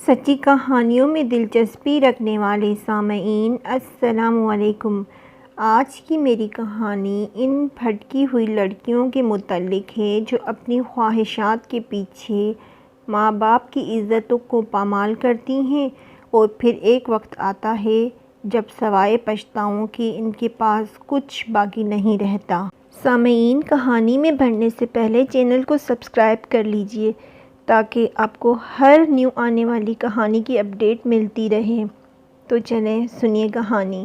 سچی کہانیوں میں دلچسپی رکھنے والے سامعین السلام علیکم۔ آج کی میری کہانی ان بھٹکی ہوئی لڑکیوں کے متعلق ہے جو اپنی خواہشات کے پیچھے ماں باپ کی عزتوں کو پامال کرتی ہیں اور پھر ایک وقت آتا ہے جب سوائے پچھتاؤں کے ان کے پاس کچھ باقی نہیں رہتا۔ سامعین، کہانی میں بڑھنے سے پہلے چینل کو سبسکرائب کر لیجئے تاکہ آپ کو ہر نیو آنے والی کہانی کی اپڈیٹ ملتی رہے۔ تو چلیں سنیے کہانی۔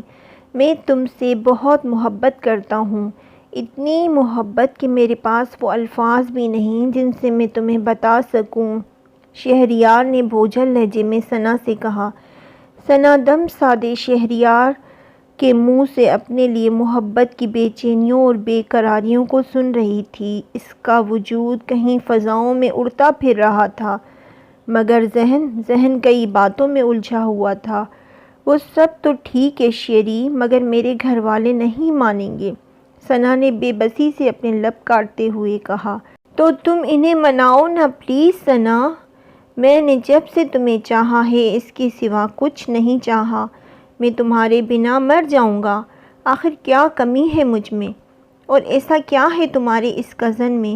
میں تم سے بہت محبت کرتا ہوں، اتنی محبت کہ میرے پاس وہ الفاظ بھی نہیں جن سے میں تمہیں بتا سکوں، شہریار نے بوجھل لہجے میں ثنا سے کہا۔ ثنا دم سادے شہریار کے منہ سے اپنے لیے محبت کی بے چینیوں اور بے قراریوں کو سن رہی تھی۔ اس کا وجود کہیں فضاؤں میں اڑتا پھر رہا تھا، مگر ذہن کئی باتوں میں الجھا ہوا تھا۔ وہ سب تو ٹھیک ہے شیری، مگر میرے گھر والے نہیں مانیں گے، ثنا نے بے بسی سے اپنے لب کاٹتے ہوئے کہا۔ تو تم انہیں مناؤ نا پلیز ثنا، میں نے جب سے تمہیں چاہا ہے اس کے سوا کچھ نہیں چاہا۔ میں تمہارے بنا مر جاؤں گا، آخر کیا کمی ہے مجھ میں، اور ایسا کیا ہے تمہارے اس کزن میں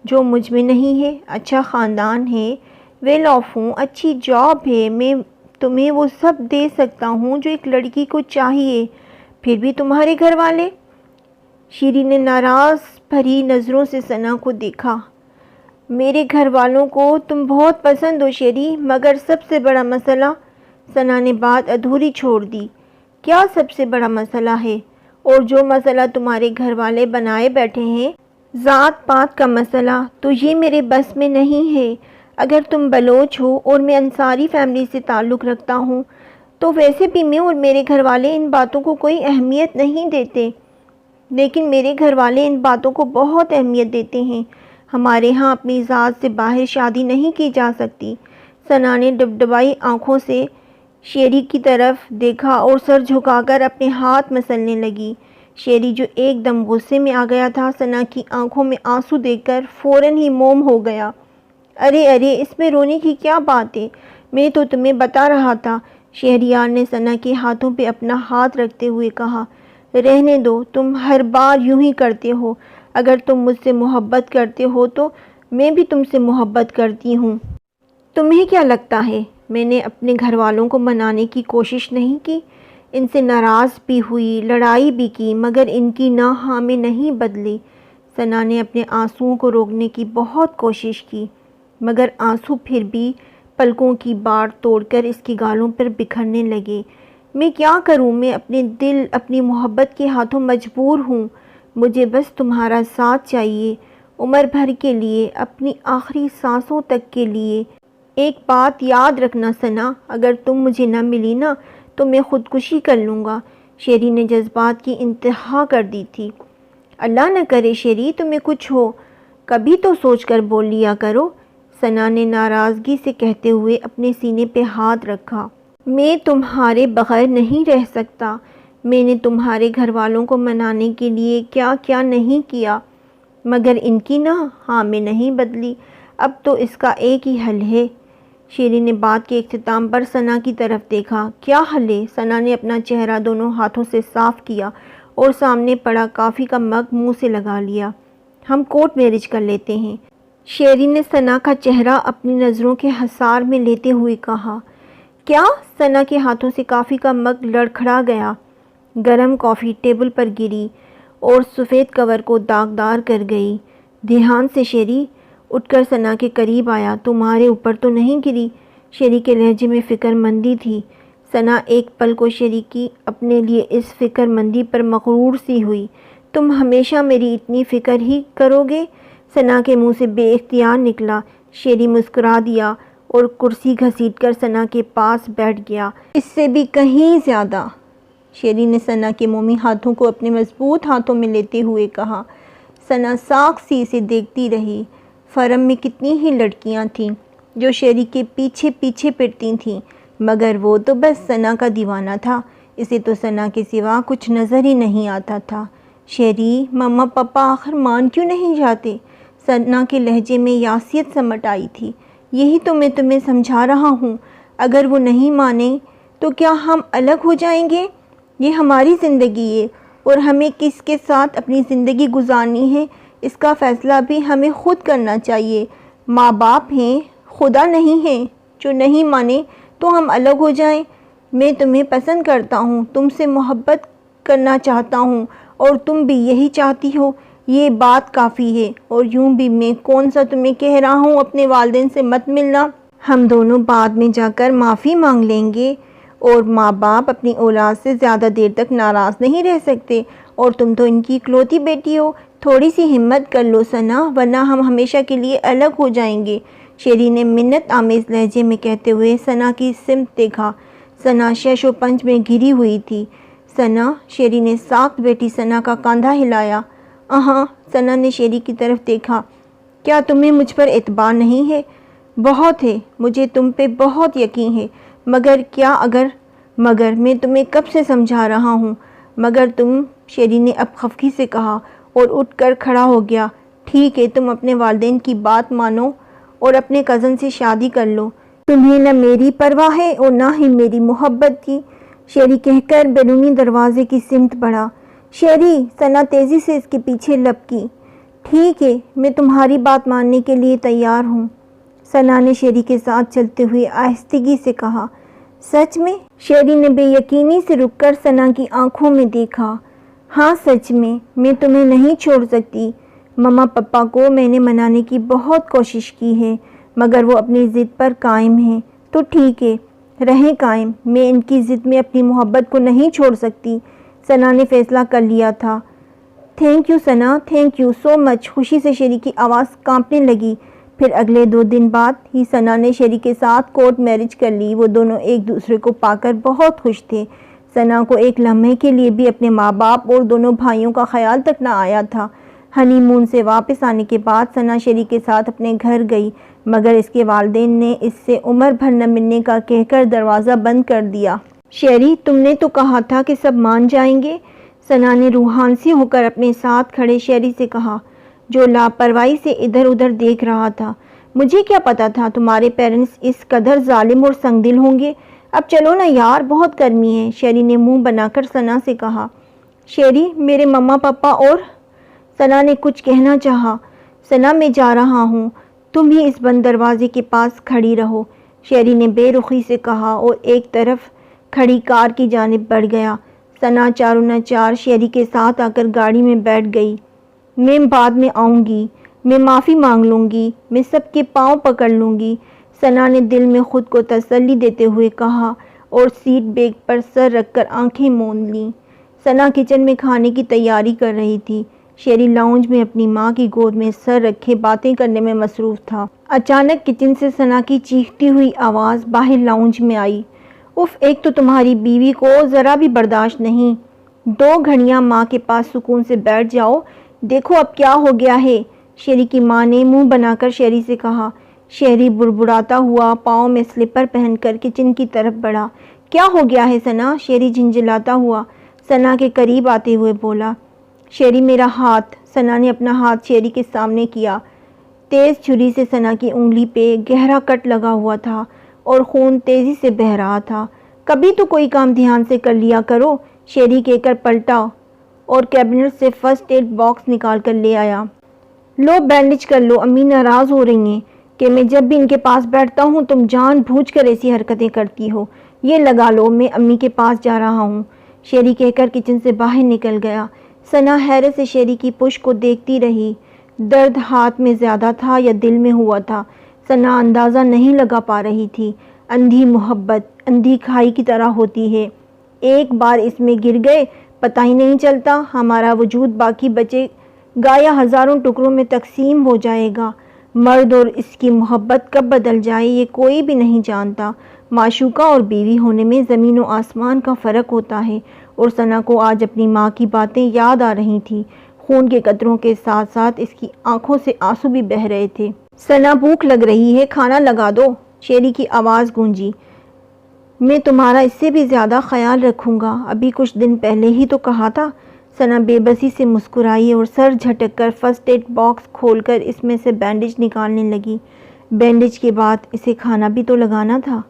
جو مجھ میں نہیں ہے؟ اچھا خاندان ہے، ویل آف ہوں، اچھی جاب ہے، میں تمہیں وہ سب دے سکتا ہوں جو ایک لڑکی کو چاہیے، پھر بھی تمہارے گھر والے؟ شیری نے ناراض بھری نظروں سے ثنا کو دیکھا۔ میرے گھر والوں کو تم بہت پسند ہو شیری، مگر سب سے بڑا مسئلہ، ثنا نے بات ادھوری چھوڑ دی۔ کیا سب سے بڑا مسئلہ ہے؟ اور جو مسئلہ تمہارے گھر والے بنائے بیٹھے ہیں، ذات پات کا مسئلہ، تو یہ میرے بس میں نہیں ہے۔ اگر تم بلوچ ہو اور میں انصاری فیملی سے تعلق رکھتا ہوں تو ویسے بھی میں اور میرے گھر والے ان باتوں کو کوئی اہمیت نہیں دیتے، لیکن میرے گھر والے ان باتوں کو بہت اہمیت دیتے ہیں۔ ہمارے ہاں اپنی ذات سے باہر شادی نہیں کی جا سکتی۔ ثنا نے ڈبڈبائی آنکھوں سے شیری کی طرف دیکھا اور سر جھکا کر اپنے ہاتھ مسلنے لگی۔ شیری جو ایک دم غصے میں آ گیا تھا، ثنا کی آنکھوں میں آنسو دیکھ کر فوراً ہی موم ہو گیا۔ ارے اس میں رونے کی کیا بات ہے، میں تو تمہیں بتا رہا تھا، شہریار نے ثنا کے ہاتھوں پہ اپنا ہاتھ رکھتے ہوئے کہا۔ رہنے دو، تم ہر بار یوں ہی کرتے ہو، اگر تم مجھ سے محبت کرتے ہو تو میں بھی تم سے محبت کرتی ہوں۔ تمہیں کیا لگتا ہے میں نے اپنے گھر والوں کو منانے کی کوشش نہیں کی؟ ان سے ناراض بھی ہوئی، لڑائی بھی کی، مگر ان کی نہ ہاں میں نہیں بدلی۔ ثنا نے اپنے آنسوؤں کو روکنے کی بہت کوشش کی، مگر آنسو پھر بھی پلکوں کی باڑ توڑ کر اس کی گالوں پر بکھرنے لگے۔ میں کیا کروں، میں اپنے دل، اپنی محبت کے ہاتھوں مجبور ہوں، مجھے بس تمہارا ساتھ چاہیے، عمر بھر کے لیے، اپنی آخری سانسوں تک کے لیے۔ ایک بات یاد رکھنا ثنا، اگر تم مجھے نہ ملی نا تو میں خودکشی کر لوں گا۔ شیری نے جذبات کی انتہا کر دی تھی۔ اللہ نہ کرے شیری، تمہیں کچھ ہو، کبھی تو سوچ کر بول لیا کرو، ثنا نے ناراضگی سے کہتے ہوئے اپنے سینے پہ ہاتھ رکھا۔ میں تمہارے بغیر نہیں رہ سکتا، میں نے تمہارے گھر والوں کو منانے کے لیے کیا کیا نہیں کیا، مگر ان کی نہ ہاں میں نہیں بدلی۔ اب تو اس کا ایک ہی حل ہے۔ شیری نے بات کے اختتام پر ثنا کی طرف دیکھا۔ کیا حل ہے؟ ثنا نے اپنا چہرہ دونوں ہاتھوں سے صاف کیا اور سامنے پڑا کافی کا مگ منہ سے لگا لیا۔ ہم کورٹ میرج کر لیتے ہیں، شیری نے ثنا کا چہرہ اپنی نظروں کے حصار میں لیتے ہوئے کہا۔ کیا؟ ثنا کے ہاتھوں سے کافی کا مگ لڑکھڑا گیا، گرم کافی ٹیبل پر گری اور سفید کور کو داغدار کر گئی۔ دھیان سے شیری، اٹھ کر ثنا کے قریب آیا۔ تمہارے اوپر تو نہیں گری؟ شیری کے لہجے میں فکر مندی تھی۔ ثنا ایک پل کو شیری کی اپنے لیے اس فکر مندی پر مغرور سی ہوئی۔ تم ہمیشہ میری اتنی فکر ہی کرو گے؟ ثنا کے منہ سے بے اختیار نکلا۔ شیری مسکرا دیا اور کرسی گھسیٹ کر ثنا کے پاس بیٹھ گیا۔ اس سے بھی کہیں زیادہ، شیری نے ثنا کے مومی ہاتھوں کو اپنے مضبوط ہاتھوں میں لیتے ہوئے کہا۔ ثنا ساکھ سی اسے دیکھتی رہی۔ فرم میں کتنی ہی لڑکیاں تھیں جو شیری کے پیچھے پیچھے پڑتی تھیں، مگر وہ تو بس ثنا کا دیوانہ تھا، اسے تو ثنا کے سوا کچھ نظر ہی نہیں آتا تھا۔ شیری، مما پاپا آخر مان کیوں نہیں جاتے؟ ثنا کے لہجے میں یاسیت سمٹ آئی تھی۔ یہی تو میں تمہیں سمجھا رہا ہوں، اگر وہ نہیں مانے تو کیا ہم الگ ہو جائیں گے؟ یہ ہماری زندگی ہے اور ہمیں کس کے ساتھ اپنی زندگی گزارنی ہے اس کا فیصلہ بھی ہمیں خود کرنا چاہیے۔ ماں باپ ہیں، خدا نہیں ہے۔ جو نہیں مانے تو ہم الگ ہو جائیں۔ میں تمہیں پسند کرتا ہوں، تم سے محبت کرنا چاہتا ہوں اور تم بھی یہی چاہتی ہو، یہ بات کافی ہے۔ اور یوں بھی میں کون سا تمہیں کہہ رہا ہوں اپنے والدین سے مت ملنا، ہم دونوں بعد میں جا کر معافی مانگ لیں گے۔ اور ماں باپ اپنی اولاد سے زیادہ دیر تک ناراض نہیں رہ سکتے، اور تم تو ان کی اکلوتی بیٹی ہو۔ تھوڑی سی ہمت کر لو ثنا، ورنہ ہم ہمیشہ کے لیے الگ ہو جائیں گے، شیری نے منت آمیز لہجے میں کہتے ہوئے ثنا کی سمت دیکھا۔ ثنا شش و پنج میں گھری ہوئی تھی۔ ثنا، شیری نے ساکت بیٹی ثنا کا کاندھا ہلایا۔ ہاں، ثنا نے شیری کی طرف دیکھا۔ کیا تمہیں مجھ پر اعتبار نہیں ہے؟ بہت ہے، مجھے تم پہ بہت یقین ہے، مگر کیا مگر میں تمہیں کب سے سمجھا رہا ہوں، مگر تم، شیری نے اب خفگی سے کہا اور اٹھ کر کھڑا ہو گیا۔ ٹھیک ہے، تم اپنے والدین کی بات مانو اور اپنے کزن سے شادی کر لو، تمہیں نہ میری پرواہ ہے اور نہ ہی میری محبت کی، شیری کہہ کر بیرونی دروازے کی سمت بڑھا۔ شیری، ثنا تیزی سے اس کے پیچھے لپکی۔ ٹھیک ہے، میں تمہاری بات ماننے کے لیے تیار ہوں، ثنا نے شیری کے ساتھ چلتے ہوئے آہستگی سے کہا۔ سچ میں؟ شیری نے بے یقینی سے رک کر ثنا کی آنکھوں میں دیکھا۔ ہاں سچ میں تمہیں نہیں چھوڑ سکتی۔ مما پپا کو میں نے منانے کی بہت کوشش کی ہے، مگر وہ اپنی ضد پر قائم ہیں۔ تو ٹھیک ہے، رہیں قائم، میں ان کی ضد میں اپنی محبت کو نہیں چھوڑ سکتی، ثنا نے فیصلہ کر لیا تھا۔ Thank you Sana, thank you so much, خوشی سے شیری کی آواز کانپنے لگی۔ پھر اگلے 2 دن بعد ہی ثنا نے شیری کے ساتھ کورٹ میرج کر لی۔ وہ دونوں ایک دوسرے کو پا کر بہت خوش تھے۔ ثنا کو ایک لمحے کے لیے بھی اپنے ماں باپ اور دونوں بھائیوں کا خیال تک نہ آیا تھا۔ ہنی مون سے واپس آنے کے بعد ثنا شیری کے ساتھ اپنے گھر گئی، مگر اس کے والدین نے اس سے عمر بھر نہ ملنے کا کہہ کر دروازہ بند کر دیا۔ شیری، تم نے تو کہا تھا کہ سب مان جائیں گے، ثنا نے روحانسی ہو کر اپنے ساتھ کھڑے شیری سے کہا، جو لاپرواہی سے ادھر ادھر دیکھ رہا تھا۔ مجھے کیا پتا تھا تمہارے پیرنٹس اس قدر ظالم اور سنگ دل ہوں گے۔ اب چلو نا یار، بہت گرمی ہے، شیری نے منہ بنا کر ثنا سے کہا۔ شیری، میرے مما پپا اور ثنا نے کچھ کہنا چاہا۔ ثنا، میں جا رہا ہوں، تم ہی اس بند دروازے کے پاس کھڑی رہو، شیری نے بے رخی سے کہا اور ایک طرف کھڑی کار کی جانب بڑھ گیا۔ ثنا چاروں نہ چار شیری کے ساتھ آ کر گاڑی میں بیٹھ گئی۔ میں بعد میں آؤں گی، میں معافی مانگ لوں گی، میں سب کے پاؤں پکڑ لوں گی، ثنا نے دل میں خود کو تسلی دیتے ہوئے کہا اور سیٹ بیلٹ پر سر رکھ کر آنکھیں موند لیں۔ ثنا کچن میں کھانے کی تیاری کر رہی تھی۔ شیری لاؤنج میں اپنی ماں کی گود میں سر رکھے باتیں کرنے میں مصروف تھا۔ اچانک کچن سے ثنا کی چیختی ہوئی آواز باہر لاؤنج میں آئی۔ اف، ایک تو تمہاری بیوی کو ذرا بھی برداشت نہیں، 2 گھڑیاں ماں کے پاس سکون سے بیٹھ جاؤ، دیکھو اب کیا ہو گیا ہے، شیری کی ماں نے منہ بنا کر شیری سے کہا۔ شیری بڑبڑاتا ہوا پاؤں میں سلیپر پہن کر کچن کی طرف بڑھا۔ کیا ہو گیا ہے ثنا؟ شیری جھنجھلاتا ہوا ثنا کے قریب آتے ہوئے بولا۔ شیری، میرا ہاتھ، ثنا نے اپنا ہاتھ شیری کے سامنے کیا۔ تیز چھری سے ثنا کی انگلی پہ گہرا کٹ لگا ہوا تھا اور خون تیزی سے بہہ رہا تھا۔ کبھی تو کوئی کام دھیان سے کر لیا کرو، شیری کہہ کر پلٹا اور کیبنٹ سے فرسٹ ایڈ باکس نکال کر لے آیا۔ لو بینڈیج کر لو، امی ناراض ہو رہی ہیں کہ میں جب بھی ان کے پاس بیٹھتا ہوں تم جان بوجھ کر ایسی حرکتیں کرتی ہو، یہ لگا لو، میں امی کے پاس جا رہا ہوں، شیری کہہ کر کچن سے باہر نکل گیا۔ ثنا حیرت سے شیری کی پشت کو دیکھتی رہی۔ درد ہاتھ میں زیادہ تھا یا دل میں ہوا تھا، ثنا اندازہ نہیں لگا پا رہی تھی۔ اندھی محبت اندھی کھائی کی طرح ہوتی ہے، ایک بار اس میں گر گئے پتہ ہی نہیں چلتا، ہمارا وجود باقی بچے گا یا ہزاروں ٹکڑوں میں تقسیم ہو جائے گا۔ مرد اور اس کی محبت کب بدل جائے یہ کوئی بھی نہیں جانتا۔ معشوقہ اور بیوی ہونے میں زمین و آسمان کا فرق ہوتا ہے، اور ثنا کو آج اپنی ماں کی باتیں یاد آ رہی تھیں۔ خون کے قطروں کے ساتھ ساتھ اس کی آنکھوں سے آنسو بھی بہہ رہے تھے۔ ثنا، بھوک لگ رہی ہے، کھانا لگا دو، شیری کی آواز گونجی۔ میں تمہارا اس سے بھی زیادہ خیال رکھوں گا، ابھی کچھ دن پہلے ہی تو کہا تھا۔ ثنا بے بسی سے مسکرائی اور سر جھٹک کر فرسٹ ایڈ باکس کھول کر اس میں سے بینڈیج نکالنے لگی۔ بینڈیج کے بعد اسے کھانا بھی تو لگانا تھا۔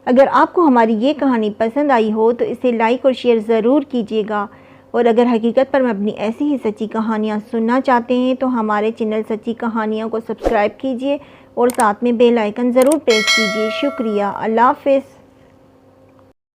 اگر آپ کو ہماری یہ کہانی پسند آئی ہو تو اسے لائک اور شیئر ضرور کیجیے گا، اور اگر حقیقت پر مبنی ایسی ہی سچی کہانیاں سننا چاہتے ہیں تو ہمارے چینل سچی کہانیاں کو سبسکرائب کیجیے اور ساتھ میں بیل آئیکن ضرور پریس کیجیے۔ شکریہ، اللہ حافظ۔